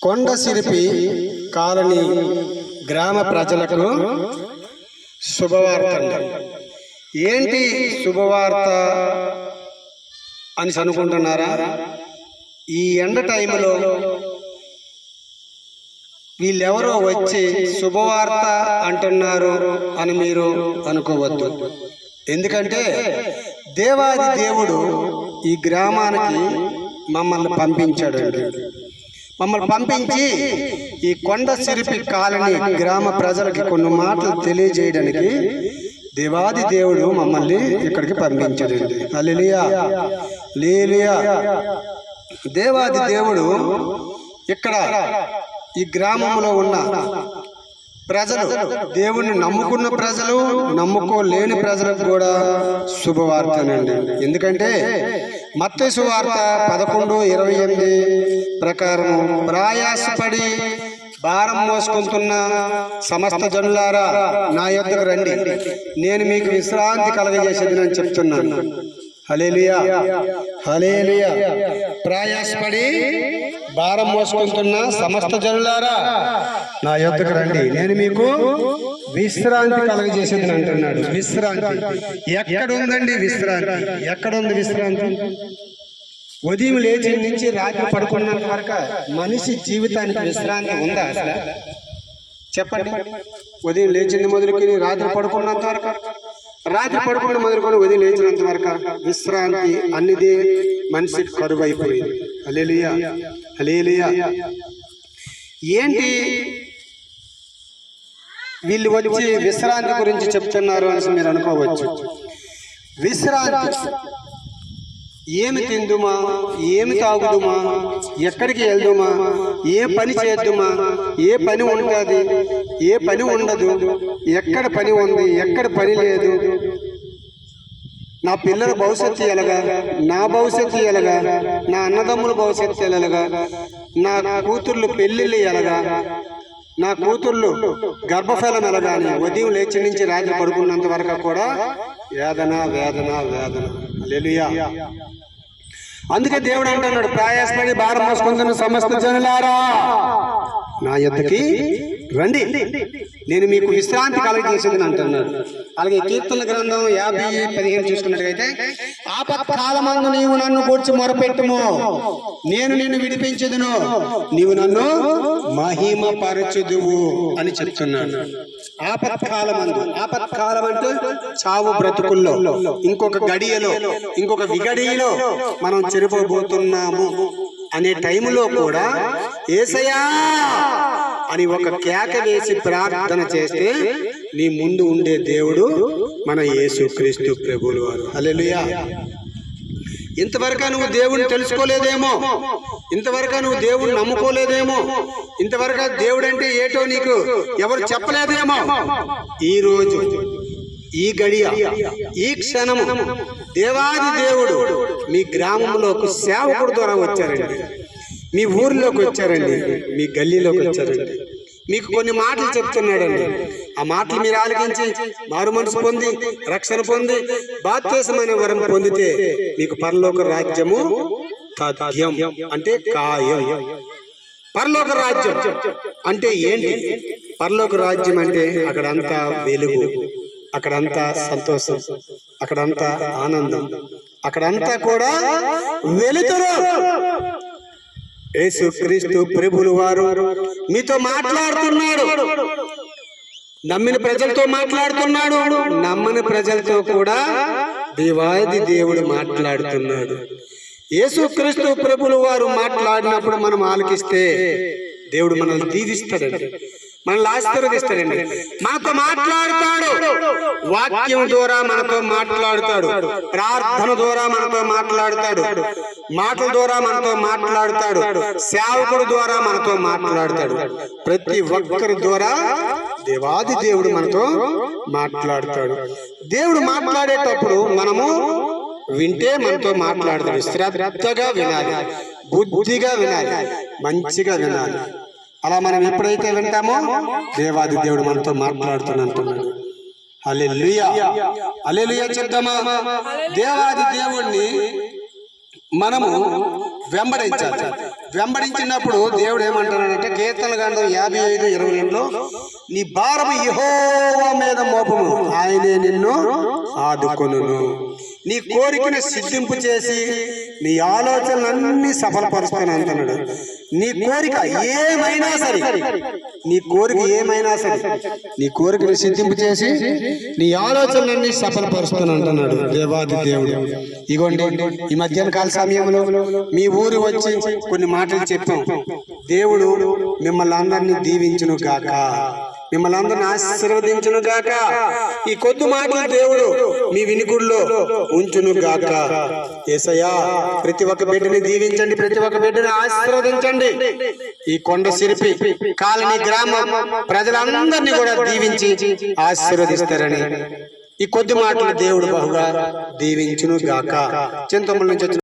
కొండసిరిపి colony గ్రామ ప్రజలకు శుభవార్త. ఏంటి శుభవార్త అని అనుకుంటున్నారా? ఈ ఎండ టైంలో వీళ్ళెవరో వచ్చి శుభవార్త అంటున్నారు అని మీరు అనుకోవద్దు. ఎందుకంటే దేవాది దేవుడు ఈ గ్రామానికి మమ్మల్ని పంపించాడండి. మమ్మల్ని పంపించి ఈ కొండసిరిపి కాలనీ గ్రామ ప్రజలకి కొన్ని మాటలు తెలియజేయడానికి దేవాది దేవుడు మమ్మల్ని ఇక్కడికి పంపించాడండి. హల్లెలూయా, హల్లెలూయా. దేవాది దేవుడు ఇక్కడ ఈ గ్రామంలో ఉన్న ప్రజలు, దేవుణ్ణి నమ్ముకున్న ప్రజలు, నమ్ముకోలేని ప్రజలకు కూడా శుభవార్తనండి. ఎందుకంటే మత్తయి సువార్త 11:28 ప్రకారం ప్రయాసపడి భారం మోసుకుంటున్న సమస్త జనులారా నా యొద్దకు రండి, నేను మీకు విశ్రాంతి కలగజేసేది అని చెప్తున్నాను. హల్లెలూయా, హల్లెలూయా. ప్రయాసపడి భారం మోసుకుంటున్న సమస్త జనులారా నా యొద్దకు రండి, నేను మీకు విశ్రాంతి కలగజేసేది అంటున్నాడు. విశ్రాంతి ఎక్కడుందండి? విశ్రాంతి ఎక్కడుంది? విశ్రాంతి ఉదయం లేచి నుంచి రాత్రి పడుకున్నంత వరకు మనిషి జీవితానికి విశ్రాంతి ఉందా అసలు? చెప్పండి. ఉదయం లేచింది మొదలుకొని రాత్రి పడుకున్నంత వరకు, రాత్రి పడుకున్న మొదలుకొని ఉదయం లేచినంత వరకు విశ్రాంతి అన్నిదే మనిషికి కరువు అయిపోయింది. హల్లెలూయా, హల్లెలూయా. ఏంటి వీళ్ళు వచ్చి విశ్రాంతి గురించి చెప్తున్నారు అని మీరు అనుకోవచ్చు. విశ్రాంతి ఏమి తిందుమా, ఏమి తాగుదుమా, ఎక్కడికి వెళ్దుమా, ఏ పని చేద్దుమా, ఏ పని ఉంటుంది, ఏ పని ఉండదు, ఎక్కడ పని ఉంది, ఎక్కడ పని లేదు, నా పిల్లల భవిష్యత్తు ఎలాగా, నా భవిష్యత్తు ఎలాగా, నా అన్నదమ్ముల భవిష్యత్తు ఎలాగా, నా కూతుర్లు పెళ్ళిళ్ళు ఎలాగా, నా కూతుర్లు గర్భఫలం ఎలాగా అని ఉదయం లేచి నుంచి రాత్రి పడుకున్నంత వరకు కూడా వేదన వేదన వేదన. హల్లెలూయా. అందుకే దేవుడు అంటున్నాడు, ప్రయాసపడి భారం మోసుకుంటున్న సమస్త జనులారా నా యొద్దకి రండి, నేను మీకు విశ్రాంతి కలగజేసేదని అంటున్నాడు. అలాగే కీర్తనల గ్రంథం 50:15 చూసుకున్నట్లయితే, ఆపత్కాలమందు నీవు నన్ను గూర్చి మొరపెట్టుము, నేను నిన్ను విడిపించుదును, నీవు నన్ను మహిమపరచుదువు అని చెప్తున్నాను. ఆపత్కాలమందు, ఆపత్కాలం అంటే చావు బ్రతుకుల్లో, ఇంకొక గడియలో, ఇంకొక విగడియలో మనం చెరిపోబోతున్నాము అనే టైంలో కూడా యేసయ్యా అని ఒక కేక వేసి ప్రార్థన చేస్తే నీ ముందు ఉండే దేవుడు మన యేసుక్రీస్తు ప్రభువుల వారు. హల్లెలూయా. ఇంతవరకు నువ్వు దేవుణ్ణి తెలుసుకోలేదేమో, ఇంతవరకు నువ్వు దేవుణ్ణి నమ్ముకోలేదేమో, ఇంతవరకు దేవుడు అంటే ఏటో నీకు ఎవరు చెప్పలేదేమో. ఈ రోజు, ఈ గడియ, ఈ క్షణము దేవాది దేవుడు మీ గ్రామంలో ఒక సేవకుడు ద్వారా వచ్చారండి, మీ ఊరిలోకి వచ్చారండి, మీ గల్లీలోకి వచ్చారండి, మీకు కొన్ని మాటలు చెప్తున్నాడండి. ఆ మాటలు మీరు ఆలకించి మారు మనసు పొంది రక్షణ పొంది బాప్తిస్మమైన వరం పొందితే మీకు పరలోక రాజ్యము తథ్యం అంటే ఖాయం. పరలోక రాజ్యం అంటే ఏంటి? పరలోక రాజ్యం అంటే అక్కడంతా వెలుగు, అక్కడంతా సంతోషం, అక్కడంతా ఆనందం, అక్కడంతా కూడా వెలుతురు. యేసుక్రీస్తు ప్రభువుల వారు మీతో మాట్లాడుతున్నాడు, నమ్మిన ప్రజలతో మాట్లాడుతున్నాడు, నమ్మని ప్రజలతో కూడా దేవాది దేవుడు మాట్లాడుతున్నాడు. యేసుక్రీస్తు ప్రభువుల వారు మాట్లాడినప్పుడు మనం ఆలకిస్తే దేవుడు మనల్ని దీవిస్తాడండి, మనల్ని ఆశీర్వదిస్తాడండి. మనతో మాట్లాడుతాడు, వాక్యం ద్వారా మనతో మాట్లాడుతాడు, ప్రార్థన ద్వారా మనతో మాట్లాడుతాడు, మాటల ద్వారా మనతో మాట్లాడుతాడు, సేవకుడు ద్వారా మనతో మాట్లాడుతాడు. ప్రతి ఒక్కరి ద్వారా దేవాది దేవుడు మనతో మాట్లాడుతాడు. దేవుడు మాట్లాడేటప్పుడు మనము వింటే మనతో మాట్లాడతాడు. శ్రద్ధగా వినాలి, బుద్ధిగా వినాలి, మంచిగా వినాలి. అలా మనం ఎప్పుడైతే వింటామో దేవాది దేవుడు మనతో మాట్లాడుతున్నట్టున్నాడు. హల్లెలూయా, హల్లెలూయా చెప్తామా? దేవాది దేవుణ్ణి మనము వెంబడించాలి. వెంబడించినప్పుడు దేవుడు ఏమంటున్నాడంటే కీర్తన గ్రంథం 55:22లో నీ భారము యెహోవా మీద మోపము, ఆయనే నిన్ను ఆదుకొనును. నీ కోరికను సిద్ధింపు చేసి నీ ఆలోచనలన్నీ సఫలపరుస్తాను అంటున్నాడు. నీ కోరిక ఏమైనా సరే, నీ కోరిక ఏమైనా సరే, నీ కోరికను సిద్ధింపు చేసి నీ ఆలోచనలన్నీ సఫలపరుస్తాను అంటున్నాడు దేవాది దేవుడు. ఇగోండి, ఈ మధ్యాహ్న కాల సమయంలో మీ ఊరు వచ్చి కొన్ని మాటలు చెప్పాం. దేవుడు మిమ్మల్ని అందరినీ దీవించును గాక, మిమ్మల్ని అందరిని ఆశీర్వదించును గాక. ఈ కొద్ది మాటలు దేవుడు మీ వినికుల్లో ఉంచును గాక. యేసయ్యా, ప్రతి ఒక్క బిడ్డని దీవించండి, ప్రతి ఒక్క బిడ్డని ఆశీర్వదించండి. ఈ కొండ సిరిపి కాలనీ గ్రామ ప్రజలందరినీ కూడా దీవించి ఆశీర్వదిస్తారని ఈ కొద్ది మాటలు దేవుడు బహుగా దీవించును గాక. చింతమూరు నుంచి